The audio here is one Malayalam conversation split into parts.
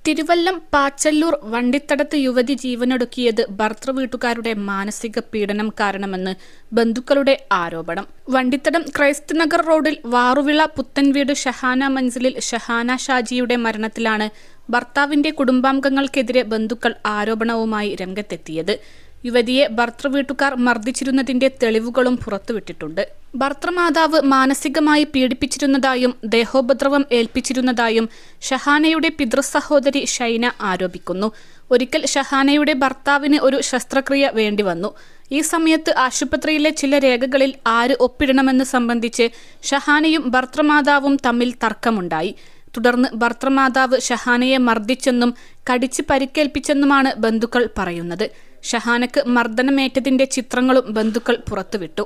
തിരുവല്ലം പാച്ചല്ലൂർ വണ്ടിത്തടത്ത് യുവതി ജീവനൊടുക്കിയത് ഭർതൃവീട്ടുകാരുടെ മാനസിക പീഡനം കാരണമെന്ന് ബന്ധുക്കളുടെ ആരോപണം. വണ്ടിത്തടം ക്രൈസ്റ്റ് നഗർ റോഡിൽ വാറുവിള പുത്തൻവീട് ഷഹാന മൻസിലിൽ ഷഹാന ഷാജിയുടെ മരണത്തിലാണ് ഭർത്താവിന്റെ കുടുംബാംഗങ്ങൾക്കെതിരെ ബന്ധുക്കൾ ആരോപണവുമായി രംഗത്തെത്തിയത്. യുവതിയെ ഭർതൃവീട്ടുകാർ മർദ്ദിച്ചിരുന്നതിന്റെ തെളിവുകളും പുറത്തുവിട്ടിട്ടുണ്ട്. ഭർതൃമാതാവ് മാനസികമായി പീഡിപ്പിച്ചിരുന്നതായും ദേഹോപദ്രവം ഏൽപ്പിച്ചിരുന്നതായും ഷഹാനയുടെ പിതൃസഹോദരി ഷൈന ആരോപിക്കുന്നു. ഒരിക്കൽ ഷഹാനയുടെ ഭർത്താവിന് ഒരു ശസ്ത്രക്രിയ വേണ്ടിവന്നു. ഈ സമയത്ത് ആശുപത്രിയിലെ ചില രേഖകളിൽ ആര് ഒപ്പിടണമെന്ന് സംബന്ധിച്ച് ഷഹാനയും ഭർതൃമാതാവും തമ്മിൽ തർക്കമുണ്ടായി. തുടർന്ന് ഭർതൃമാതാവ് ഷഹാനയെ മർദ്ദിച്ചെന്നും കടിച്ച് പരിക്കേൽപ്പിച്ചെന്നുമാണ് ബന്ധുക്കൾ പറയുന്നത്. ഷഹാനക്ക് മർദ്ദനമേറ്റതിന്റെ ചിത്രങ്ങളും ബന്ധുക്കൾ പുറത്തുവിട്ടു.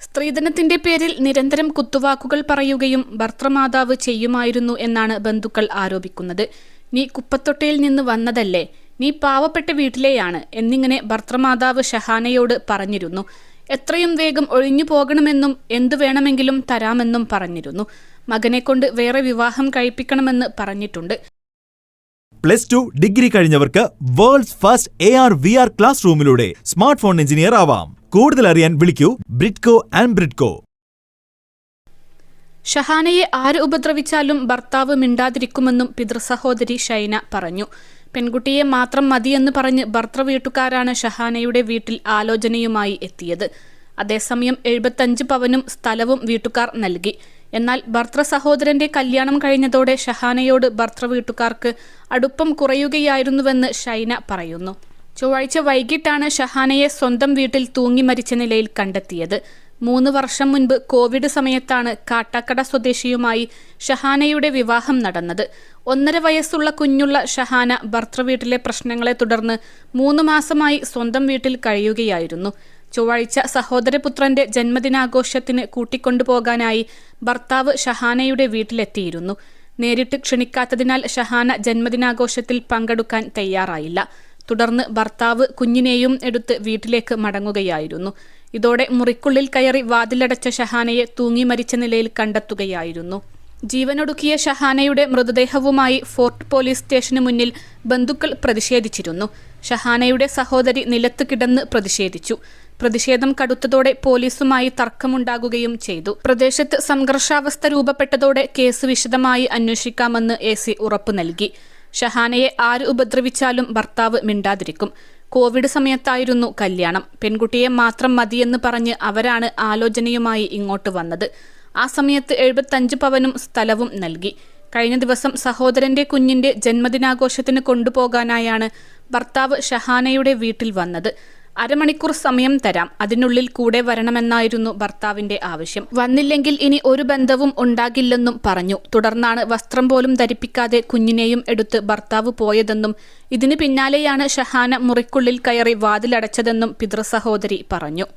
സ്ത്രീധനത്തിന്റെ പേരിൽ നിരന്തരം കുത്തുവാക്കുകൾ പറയുകയും ഭർതൃമാതാവ് ചെയ്യുമായിരുന്നു എന്നാണ് ബന്ധുക്കൾ ആരോപിക്കുന്നത്. നീ കുപ്പത്തൊട്ടയിൽ നിന്ന് വന്നതല്ലേ, നീ പാവപ്പെട്ട വീട്ടിലെയാണ് എന്നിങ്ങനെ ഭർതൃമാതാവ് ഷഹാനയോട് പറഞ്ഞിരുന്നു. എത്രയും വേഗം ഒഴിഞ്ഞു പോകണമെന്നും എന്തു വേണമെങ്കിലും തരാമെന്നും പറഞ്ഞിരുന്നു. മകനെക്കൊണ്ട് വേറെ വിവാഹം കഴിപ്പിക്കണമെന്ന് പറഞ്ഞിട്ടുണ്ട്. +2 ഡിഗ്രി കഴിഞ്ഞവർക്ക് world's first AR VR class റൂമിലൂടെ സ്മാർട്ട് ഫോൺ എഞ്ചിനീയർ ആവാം. കൂടുതൽ അറിയാൻ വിളിക്കൂ ബ്രിഡ്കോ ആൻഡ് ബ്രിഡ്കോ. ഷഹാനയെ ആര് ഉപദ്രവിച്ചാലും ഭർത്താവ് മിണ്ടാതിരിക്കുമെന്നും പിതൃസഹോദരി ഷൈന പറഞ്ഞു. പെൺകുട്ടിയെ മാത്രം മതിയെന്ന് പറഞ്ഞ് ഭർതൃവീട്ടുകാരാണ് ഷഹാനയുടെ വീട്ടിൽ ആലോചനയുമായി എത്തിയത്. അതേസമയം 75 പവനും സ്ഥലവും വീട്ടുകാർ നൽകി. എന്നാൽ ഭർതൃസഹോദരന്റെ കല്യാണം കഴിഞ്ഞതോടെ ഷഹാനയോട് ഭർതൃവീട്ടുകാർക്ക് അടുപ്പം കുറയുകയായിരുന്നുവെന്ന് ഷൈന പറയുന്നു. ചൊവ്വാഴ്ച വൈകിട്ടാണ് ഷഹാനയെ സ്വന്തം വീട്ടിൽ തൂങ്ങി മരിച്ച നിലയിൽ കണ്ടെത്തിയത്. 3 വർഷം മുൻപ് കോവിഡ് സമയത്താണ് കാട്ടാക്കട സ്വദേശിയുമായി ഷഹാനയുടെ വിവാഹം നടന്നത്. 1.5 വയസ്സുള്ള കുഞ്ഞുള്ള ഷഹാന ഭർതൃവീട്ടിലെ പ്രശ്നങ്ങളെ തുടർന്ന് 3 മാസമായി സ്വന്തം വീട്ടിൽ കഴിയുകയായിരുന്നു. ചൊവ്വാഴ്ച സഹോദരപുത്രന്റെ ജന്മദിനാഘോഷത്തിന് കൂട്ടിക്കൊണ്ടുപോകാനായി ഭർത്താവ് ഷഹാനയുടെ വീട്ടിലെത്തിയിരുന്നു. നേരിട്ട് ക്ഷണിക്കാത്തതിനാൽ ഷഹാന ജന്മദിനാഘോഷത്തിൽ പങ്കെടുക്കാൻ തയ്യാറായില്ല. തുടർന്ന് ഭർത്താവ് കുഞ്ഞിനെയും എടുത്ത് വീട്ടിലേക്ക് മടങ്ങുകയായിരുന്നു. ഇതോടെ മുറിക്കുള്ളിൽ കയറി വാതിലടച്ച ഷഹാനയെ തൂങ്ങി മരിച്ച നിലയിൽ കണ്ടെത്തുകയായിരുന്നു. ജീവനൊടുക്കിയ ഷഹാനയുടെ മൃതദേഹവുമായി ഫോർട്ട് പോലീസ് സ്റ്റേഷന് മുന്നിൽ ബന്ധുക്കൾ പ്രതിഷേധിച്ചിരുന്നു. ഷഹാനയുടെ സഹോദരി നിലത്ത് കിടന്ന് പ്രതിഷേധിച്ചു. പ്രതിഷേധം കടുത്തതോടെ പോലീസുമായി തർക്കമുണ്ടാകുകയും ചെയ്തു. പ്രദേശത്ത് സംഘർഷാവസ്ഥ രൂപപ്പെട്ടതോടെ കേസ് വിശദമായി അന്വേഷിക്കാമെന്ന് AC ഉറപ്പു നൽകി. ഷഹാനയെ ആര് ഉപദ്രവിച്ചാലും ഭർത്താവ് മിണ്ടാതിരിക്കും. കോവിഡ് സമയത്തായിരുന്നു കല്യാണം. പെൺകുട്ടിയെ മാത്രം മതിയെന്ന് പറഞ്ഞ് അവരാണ് ആലോചനയുമായി ഇങ്ങോട്ട് വന്നത്. ആ സമയത്ത് 75 പവനും സ്ഥലവും നൽകി. കഴിഞ്ഞ ദിവസം സഹോദരന്റെ കുഞ്ഞിന്റെ ജന്മദിനാഘോഷത്തിന് കൊണ്ടുപോകാനായാണ് ഭർത്താവ് ഷഹാനയുടെ വീട്ടിൽ വന്നത്. 1/2 മണിക്കൂർ സമയം തരാം, അതിനുള്ളിൽ കൂടെ വരണമെന്നായിരുന്നു ഭർത്താവിന്റെ ആവശ്യം. വന്നില്ലെങ്കിൽ ഇനി ഒരു ബന്ധവും ഉണ്ടാകില്ലെന്നും പറഞ്ഞു. തുടർന്നാണ് വസ്ത്രം പോലും ധരിപ്പിക്കാതെ കുഞ്ഞിനെയും എടുത്ത് ഭർത്താവ് പോയതെന്നും ഇതിനു പിന്നാലെയാണ് ഷഹാന മുറിക്കുള്ളിൽ കയറി വാതിലടച്ചതെന്നും പിതൃസഹോദരി പറഞ്ഞു.